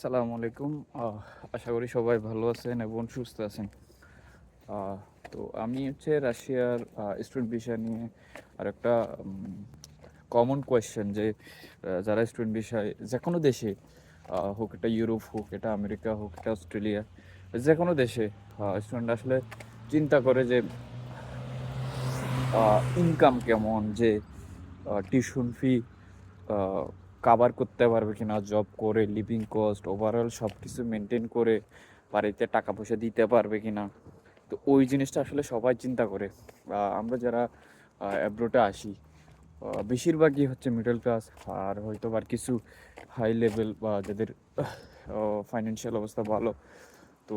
সালামু আলাইকুম। আশা করি সবাই ভালো আছেন এবং সুস্থ আছেন। আহ, তো আমি হচ্ছে রাশিয়ার স্টুডেন্ট ভিসা নিয়ে আর একটা কমন কোয়েশ্চেন যে যারা স্টুডেন্ট ভিসায় যে কোনো দেশে হোক এটা ইউরোপ হোক এটা আমেরিকা হোক এটা অস্ট্রেলিয়া যে কোনো দেশে স্টুডেন্ট আসলে চিন্তা করে যে ইনকাম কেমন, যে টিউশন ফি কাভার করতে পারবে কিনা জব করে, লিভিং কস্ট ওভারঅল সব কিছু মেনটেন করে বাড়িতে টাকা পয়সা দিতে পারবে কিনা। তো ওই জিনিসটা আসলে সবাই চিন্তা করে। আমরা যারা অ্যাব্রোডে আসি বেশিরভাগই হচ্ছে মিডল ক্লাস, আর হয়তো আর কিছু হাই লেভেল বা যাদের ফাইন্যান্সিয়াল অবস্থা ভালো। তো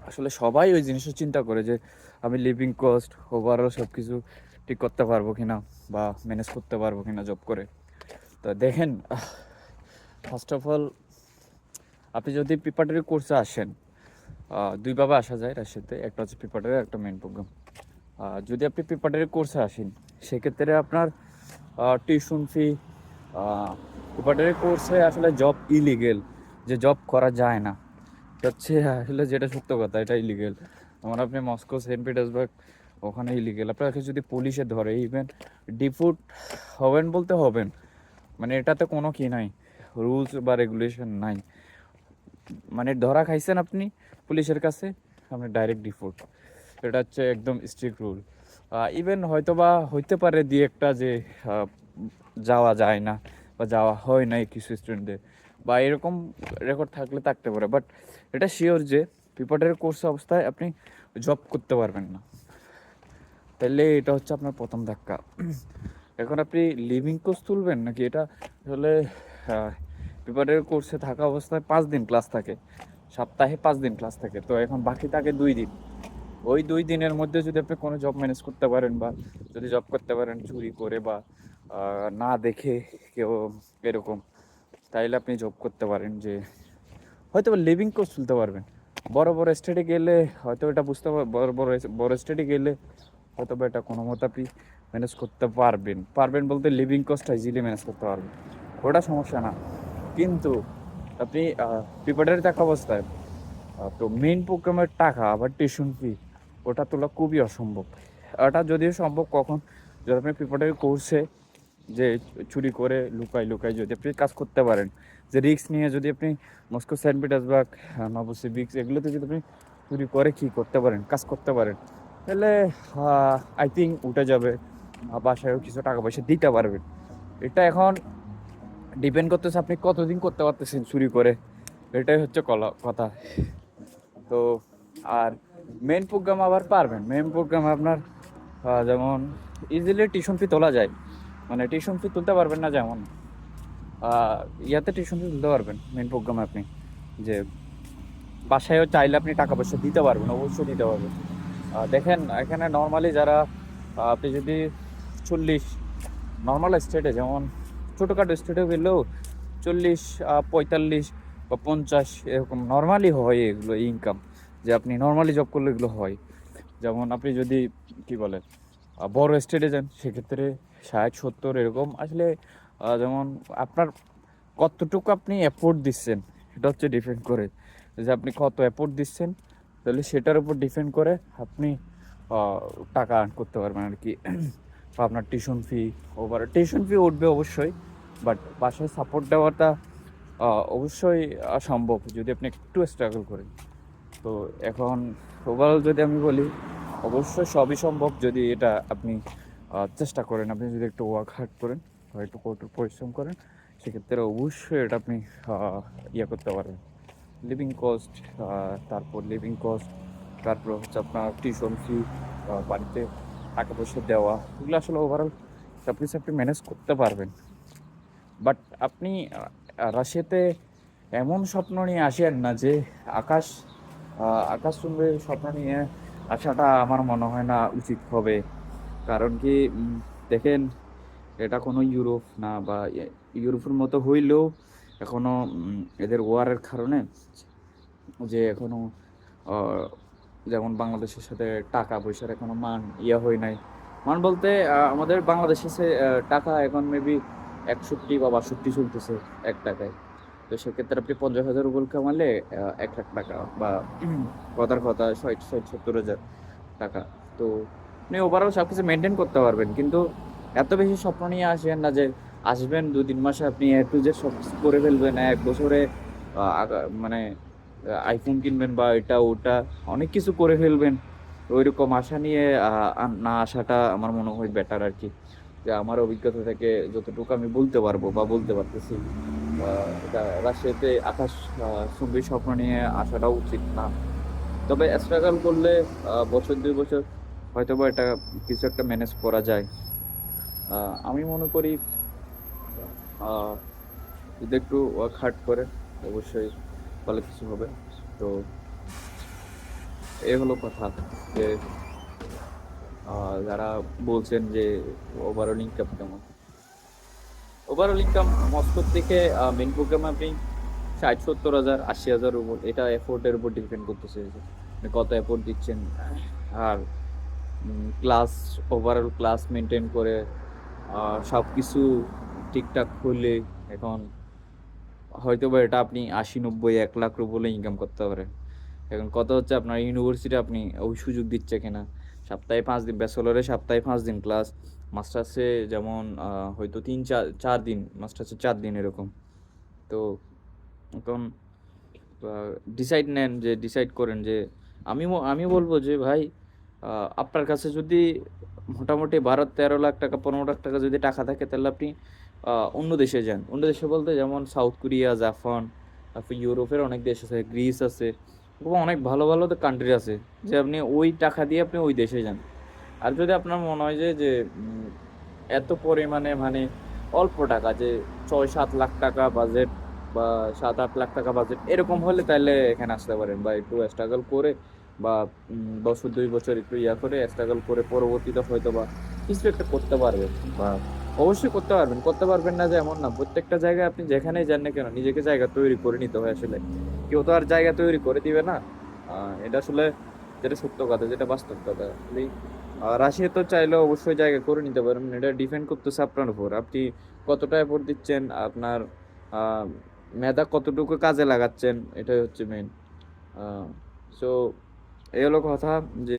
আসলে সবাই ওই জিনিসটা চিন্তা করে যে আমি লিভিং কস্ট ওভারঅল সব কিছু ঠিক করতে পারবো কিনা বা ম্যানেজ করতে পারবো কিনা জব করে। তো দেখেন, ফার্স্ট অফ অল আপনি যদি প্রিপারেটরি কোর্সে আসেন, দুইভাবে আসা যায় রাশিয়াতে, একটা হচ্ছে প্রিপারেটরি, একটা মেন প্রোগ্রাম। যদি আপনি প্রিপারেটরি কোর্সে আসেন সেক্ষেত্রে আপনার টিউশন ফি, প্রিপারেটরি কোর্সে আসলে জব ইলিগেল, যে জব করা যায় না এটা হচ্ছে আসলে যেটা সত্য কথা, এটা ইলিগেল। যেমন আপনি মস্কো সেন্ট পিটার্সবার্গ ওখানে ইলিগেল, আপনাকে যদি পুলিশে ধরে ইভেন ডিপুট হবেন বলতে হবেন, মানে এটাতে কোনো কি নাই, রুলস বা রেগুলেশন নাই। মানে ধরা খাইছেন আপনি পুলিশের কাছে, আপনি ডাইরেক্ট ডিপোর্ট। এটা হচ্ছে একদম স্ট্রিক্ট রুল। ইভেন হয়তো বা হইতে পারে দিয়ে একটা যে আহ, যাওয়া যায় না বা যাওয়া হয় নাই কিছু স্টুডেন্টদের, বা এরকম রেকর্ড থাকলে থাকতে পারে, বাট এটা শিওর যে প্রিপারেটরি কোর্স অবস্থায় আপনি জব করতে পারবেন না। তাহলে এটা হচ্ছে আপনার প্রথম ধাক্কা। এখন আপনি লিভিং কোর্স তুলবেন নাকি, এটা আসলে প্রিপারেটরি কোর্সে থাকা অবস্থায় 5 দিন ক্লাস থাকে, সপ্তাহে 5 দিন ক্লাস থাকে, তো এখন বাকি থাকে 2 দিন। ওই 2 দিনের মধ্যে যদি আপনি কোনো জব ম্যানেজ করতে পারেন বা যদি জব করতে পারেন চুরি করে বা না দেখে কেউ এরকম, তাইলে আপনি জব করতে পারেন, যে হয়তো লিভিং কোর্স তুলতে পারবেন। বড় বড় স্টেটে গেলে হয়তো এটা বুঝতে বড় বড় বড় স্টেটে গেলে হয়তো বা এটা কোনো মতো আপনি ম্যানেজ করতে পারবেন। পারবেন বলতে লিভিং কস্টটা ইজিলি ম্যানেজ করতে পারবেন, ওটা সমস্যা না। কিন্তু আপনি প্রিপারেটরি থাকা অবস্থায় তো মেইন প্রোগ্রামের টাকা আবার টিউশন ফি ওটা তোলা খুবই অসম্ভব। ওটা যদিও সম্ভব কখন, যদি আপনি প্রিপারেটরি কোর্সে যে চুরি করে লুকাই লুকাই যদি আপনি কাজ করতে পারেন, যে রিস্ক নিয়ে যদি আপনি মস্কো সেন্ট পিটার্সবার্গ নভোসিবিক্স এগুলোতে যদি আপনি চুরি করে কী করতে পারেন, কাজ করতে পারেন, তাহলে আই থিঙ্ক উঠে যাবে। বাসায়ও কিছু টাকা পয়সা দিতে পারবেন। এটা এখন ডিপেন্ড করতেছে আপনি কতদিন করতে পারতেছেন চুরি করে, এটাই হচ্ছে কথা। তো আর মেন প্রোগ্রাম আবার পারবেন, মেন প্রোগ্রাম আপনার যেমন ইজিলি টিউশন ফি তোলা যায়, মানে টিউশন ফি তুলতে পারবেন না যেমন ইয়াতে টিউশন ফি তুলতে পারবেন মেন প্রোগ্রামে আপনি, যে বাসায়ও চাইলে আপনি টাকা পয়সা দিতে পারবেন, অবশ্যই দিতে পারবেন। দেখেন এখানে নর্মালি যারা আপনি যদি 40 নর্মাল স্টেটে, যেমন ছোটোখাটো স্টেটে গেলেও 40 45 বা 50 এরকম নর্মালি হয় এগুলো ইনকাম, যে আপনি নর্মালি জব করলে এগুলো হয়। যেমন আপনি যদি কি বলে বড় স্টেটে যান সেক্ষেত্রে 60 70 এরকম আসলে। যেমন আপনার কতটুকু আপনি এফোর্ট দিচ্ছেন এটা হচ্ছে ডিপেন্ড করে, যে আপনি কত এফোর্ট দিচ্ছেন, তাহলে সেটার উপর ডিপেন্ড করে আপনি টাকা আর্ন করতে পারবেন আর কি। আপনার টিউশন ফি টিউশন ফি উঠবে অবশ্যই, বাট বাসায় সাপোর্ট দেওয়াটা অবশ্যই সম্ভব যদি আপনি একটু স্ট্রাগল করেন। তো এখন ওভারঅল যদি আমি বলি, অবশ্যই সবই সম্ভব যদি এটা আপনি চেষ্টা করেন, আপনি যদি একটু ওয়ার্ক হার্ড করেন বা একটু কঠোর পরিশ্রম করেন, সেক্ষেত্রে অবশ্যই এটা আপনি ইয়ে করতে পারবেন। লিভিং কস্ট, তারপর লিভিং কস্ট, তারপর হচ্ছে আপনার টিউশন ফি, বাড়িতে টাকা পয়সা দেওয়া, এগুলো আসলে ওভারঅল সব কিছু আপনি ম্যানেজ করতে পারবেন। বাট আপনি রাশিয়াতে এমন স্বপ্ন নিয়ে আসেন না যে আকাশ আকাশচুম্বী স্বপ্ন নিয়ে আসাটা আমার মনে হয় না উচিত হবে। কারণ কি দেখেন, এটা কোনো ইউরোপ না, বা ইউরোপের মতো হইলেও এখনো এদের ওয়ারের কারণে যে এখনো আহ, যেমন বাংলাদেশের সাথে টাকা পয়সার এখনো মান হয় নাই। মান বলতে আমাদের বাংলাদেশে টাকা এখন মেবি 61 বা 62 চলতেছে 1 টাকায়। তো সেক্ষেত্রে আপনি 50,000 রুবেল কামালে 1,00,000 টাকা বা কথার কথা 60-70,000 টাকা। তো আপনি ওভারঅল সবকিছু মেনটেন করতে পারবেন। কিন্তু এত বেশি স্বপ্ন নিয়ে আসেন না যে আসবেন ২-৩ মাসে আপনি A to Z সবকিছু করে ফেলবেন। ১ বছরে মানে আইফোন কিনবেন বা এটা ওটা অনেক কিছু করে ফেলবেন। ঐরকম আশা নিয়ে না আসাটা আমার মনে হয় বেটার আরকি। যে আমার অভিজ্ঞতা থেকে যতটুকু আমি বলতে পারবো বা বলতে পারতেছি। এটা রাজশাহীতে আকাশ চুম্বী স্বপ্ন নিয়ে আসাটাও উচিত না। তবে স্ট্রাগল করলে বছর ২ বছর হয়তোবা এটা কিছু একটা ম্যানেজ করা যায়। আমি মনে করি আ যদি একটু ওয়ার্ক হার্ড করেন অবশ্যই ভালো কিছু হবে। তো এই হলো কথা যে আ যারা বলছেন যে ওভারঅল ইনকাম কেমন? ওভারঅল ইনকাম মস্কোর থেকে মেইন প্রোগ্রামে আপনি ৬০-৭০ হাজার ৮০,০০০ উপর এটা এফোর্ট এর উপর ডিপেন্ড করতেছে যে আপনি কত এফোর্ট দিচ্ছেন। আর ক্লাস ওভারঅল ক্লাস মেইনটেইন করে সবকিছু ঠিকঠাক হলে এখন হয়তোবা এটা আপনি ৮০, ৯০, ১,০০,০০০ রুবেলে ইনকাম করতে পারেন। এখন কথা হচ্ছে আপনার ইউনিভার্সিটি আপনি ওই সুযোগ দিচ্ছে কিনা? সপ্তাহে ৫ দিন, ব্যাচেলরে সপ্তাহে ৫ দিন ক্লাস, মাস্টার্সে যেমন হয়তো ৩-৪ দিন, মাস্টার্সে ৪ দিন এরকম। তো এখন আ ডিসাইড করেন যে আমি বলব যে ভাই আপনার কাছে যদি মোটামুটি ১২-১৩ লাখ টাকা ১৫ লাখ টাকা যদি টাকা থাকে তাহলে আপনি অন্য দেশে যান। অন্য দেশে বলতে যেমন সাউথ কোরিয়া, জাপান, তারপর ইউরোপের অনেক দেশ আছে, গ্রিস আছে এবং অনেক ভালো, ভালো কান্ট্রি আছে যে আপনি ওই টাকা দিয়ে আপনি ওই দেশে যান। আর যদি আপনার মনে হয় যে উম এত পরিমাণে মানে অল্প টাকা যে ৬-৭ লাখ টাকা বাজেট বা ৭-৮ লাখ টাকা বাজেট এরকম হলে তাইলে এখানে আসতে পারেন বা একটু স্ট্রাগল করে বা বছর ২ বছর একটু করে স্ট্রাগল করে পরবর্তীতে হয়তোবা কিছু একটা করতে পারবেন বা অবশ্যই করতে পারবেন। করতে পারবেন না যে এমন না। প্রত্যেকটা জায়গায় আপনি যেখানেই যান না কেন নিজেকে জায়গা তৈরি করে নিতে হয় আসলে। কেউ তো আর জায়গা তৈরি করে দিবে না। আ এটা আসলে যেটা সত্য কথা, যেটা বাস্তব কথা। রাশিয়া তো চাইলেও অবশ্যই জায়গা করে নিতে পারেন। এটা ডিপেন্ড করতেছে আপনার উপর। আপনি কতটা এফোর্ট দিচ্ছেন, আপনার আ মেধা কতটুকু কাজে লাগাচ্ছেন, এটাই হচ্ছে মেইন। আ সো এই হলো কথা যে